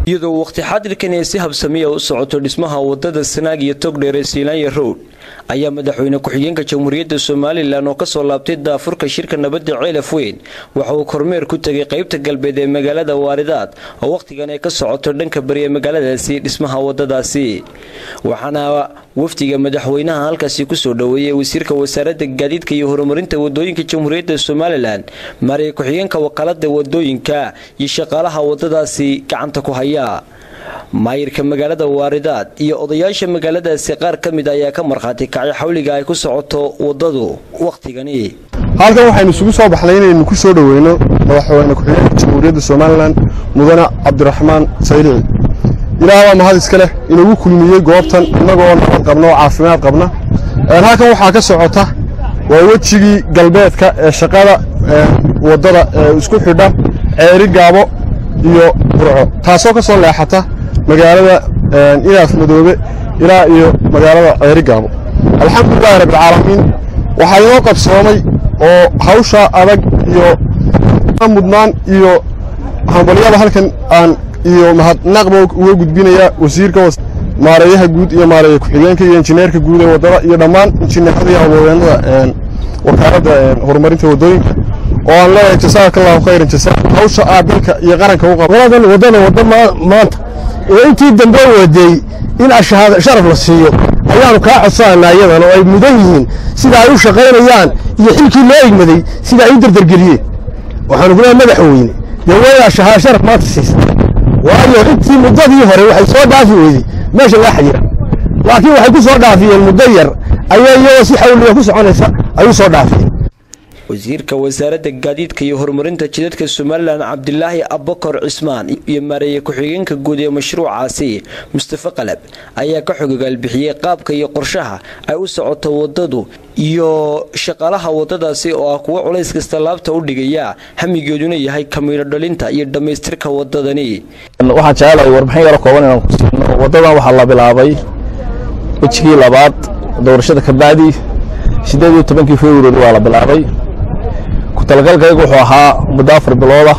iyadoo waqti xaadirkan ay si habsamiya u socoto dhismaha wadada Sanaag iyo Togdheer ee Siilaanya Road ayaa madaxweyne ku-xigeenka Jamhuuriyadda Soomaaliland oo ka soo laabtay daafurka shirka nabadda Ceelaf Weyn waxa uu kormeer ku tagay qaybta galbeed ee magaalada Waaridaad oo waqtigan ay ka socoto dhanka bari ee magaaladaasi dhismaha wadadaasi waxaana wafdiga madaxweynaha halkaasi ku soo dhaweeyay wasiirka wasaaradda gaadiidka iyo horumarinta wadooyinka Jamhuuriyadda Soomaaliland maray ku-xigeenka wakaalada wadooyinka iyo shaqaalaha wadadaasi gacanta ku haya maayirka magaalada Waaridaad iyo odayaasha magaaladaasi qaar kamid ayaa ka marxaatay kacay xawliga ay ku socoto wadadu waqtigani halkan waxaynu isugu soo baxnay inaynu ku soo dhaweeyno madaxweyne ku-xigeenka Jamhuuriyadda Soomaaliland mudane Cabdiraxmaan Saylici ilaahay mahad iska leh inuu kulmiyay goobtan inagoo nabad qabno caafimaad qabna halkan waxa ka socota waa wajigii galbeedka ee shaqada wadada isku xidha ceeri gaabo iyo burco taasoo ka soo leexata magaalada Ilaaf Madoobe ilaa iyo magaalada ceeri gaabo alxamdulillah rabbil caalamiin waxa inoo qabsoomay oo hawsha adag iyo mudnaan iyo hambaliyada halkan aan iyo mahadnaqo uga gudbinaya wasiirka maareeyaha guud iyo maareeyaha ku-xigeenka iyo injineerka guud ee wadada iyo dhammaan injineerada iyo haweenada wakaalada horumarinta wadooyinka oo aan leeyahay jazakallahu khayran jazaa hawsha dalka iyo qaranka u qabto wadada maanta oo intii dambe waday in sharaf la siiyo ayaanu ka codsanaa iyadan oo ay mudan yihiin sida ay u shaqeynayaan iyo xilkii loo igmaday sida ay u dardargeliyeen waxaan ugu leeyahay madaxweyne dawladda sharaf maanta siisa waayo intii muddadii hore waxay soo dhaafi weyday meesha la xiriira laakiin waxay ku soo dhaafiyeen muddo yar ayay si xawliya ku soconaysa ay soo dhaafiyeen wasiirka wasaaradda gaadiidka iyo horumarinta jidadka Soomaaliland Cabdilaahi Abubakar Cismaan iyo maareeyaha ku-xigeenka guud ee mashruucaasi Mustafa Qalab ayaa ka xogagal bixiyay qaabka iyo qorshaha ay u socoto wadadu iyo shaqaalaha wadadaasi oo ah kuwa culays kasta laabta u dhigaya hamigeeduna yahay kamiino dhalinta iyo dhameystirka wadadani waxaan jecelahay warbixin yar kooban inaan ku siino wadadan waxa la bilaabay wajigii labaad doorashada ka bacdi 18 Febraayo waa la bilaabay talgalkaygu wuxuu ahaa muddo 4 bilood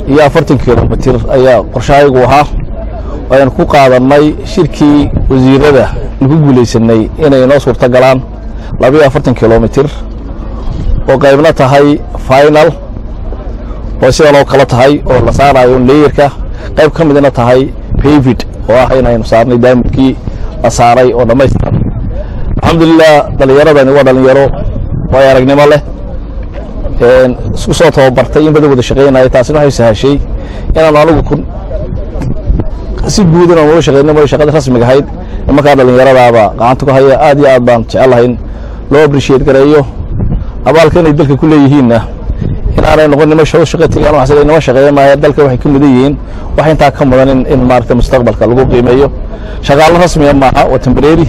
iyo 40 kilomitir ayaa qorshahaygu ahaa ayaan ku qaadanay shirkii wasiirada ku guuleysanay inay noo suurta galaan 42 kilomitir oo qaybna tahay final oo sidoo kale tahay oo la saarayo leeyarka qayb ka midna tahay paved oo ah inaynu saarnay daamkii la saaray oo dhameystiran alxamdulillah dhalinyaradani waa dhalinyaro way aragnimo leh isku soo tababartay in badan wada shaqeynay taasina waxay sahashay inaan anigu si guud ah oo shaqeynay shaqada rasmiga ahayd marka dhalinyaradaaba gacanta ku haya aad iyo aad baan jecelahay loo appreciate gareeyo abaalkan ay dalka ku leeyihiinna inaanay noqon nimo shaqatiga aan waxay nimo shaqeeyay dalka waxay ka mudan yihiin wax inta ka mudan in maaragtay mustaqbalka lagu qiimeeyo shaqaale rasmi ah maaha oo temporary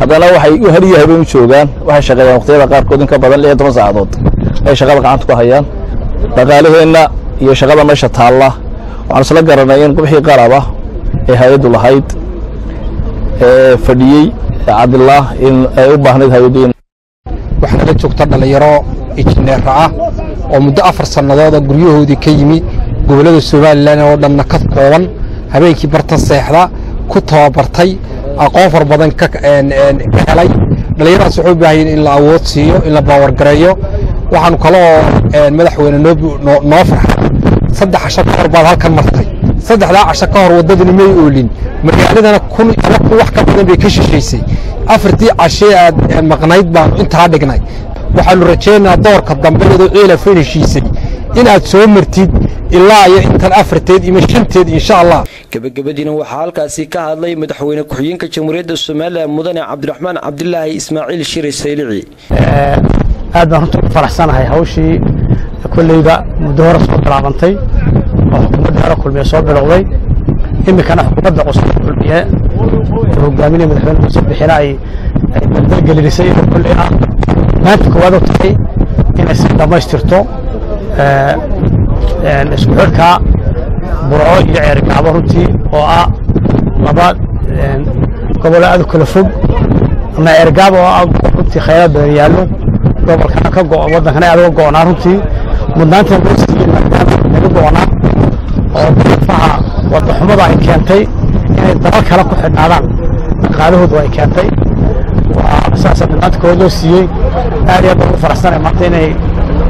hadana waxay u hariyahay bay u joogaan waxay shaqeeyaan waqtiyada qaar kood in ka badan 10 saacadood ay shaqada gacanta ku hayaan dhaqaalaheena iyo shaqada meesha taala waxaan isla garanay in qubxii qaraba ee hay'adu lahayd fadhiyay Cabdillah in ay u baahnayd hay'adeen waxaan la joogtaa dhalinyaro injineer ah oo muddo 4 sanadood guryahoodii ka yimi gobolada Soomaaliland oo dhanna ka kooban habeenkii bartan seexda ku tababartay aqoon far badan ka helay dhalinyarada wuxuu baahan in la awood siiyo in la power gareeyo waxaan kale oo madaxweyne noo farxay 3 casho ka hor baad halkan martay 3 casho ka hor wadadani may oolin magaaladana kun wax ka badan bay ka shisheysay 4 casho aad maqnayd baan inta dhignay waxaanu rajaynaynaa doorka dambe ee Ceelaf Weyn heshiisay inaad soo martid ilaa iyo intan 4teed iyo 5teed insha Allah gabagabadina waxa halkaasi ka hadlay madaxweyne ku-xigeenka Jamhuuriyadda Soomaaliland mudane Cabdiraxmaan Cabdilaahi Ismaaciil Shiri Saylici aad baan runtii faraxsanahay hawshii kullayba muddo hore soo bilaabantay oo xukuumadda hore kulmiye soo bilowday imikana xukuumadda cusub kulmiye hogaaminaya madaxweyne Muuse Bixina ay dalgelisay kulli ah maanta koowaad oo tahay inay si dhamaystirto isku xirka burco iyo ceergaabo runtii oo ah laba gobol aad kala fog ama ceergaabo oo ah runtii khayraad badan yaallo gobolkana ka go'o wadankana aad uga go'naa runtii mudnaanta maadaama naga go'naa oo faha wadaxumada ay keentay inay dalal kale ku xidhnaadaan dhaqaalahoodu ay keentay saasa dhammaantood loo siiyey aad iyo aad ugu faraxsanay maanta inay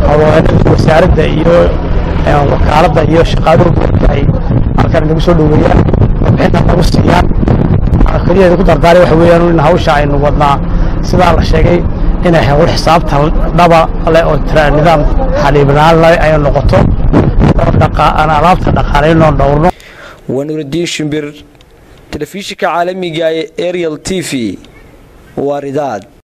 haweenada wasaaradda iyo wakaaladda iyo shaqaalahooda ay halkan nagu soo dhoweeyaan warbixinna nagu siiyaan keliya ku dardaaray waxa weeyaan in hawsha aynu wadnaa sidaa la sheegay inay hawl xisaabta dhaba leh oo nidaam xaliibnaan leh ay noqoto aan alaabta dhaqaalaynoo dhowrno wanuruddin shimbir telefishinka caalamiga ee Ariel TV واردات.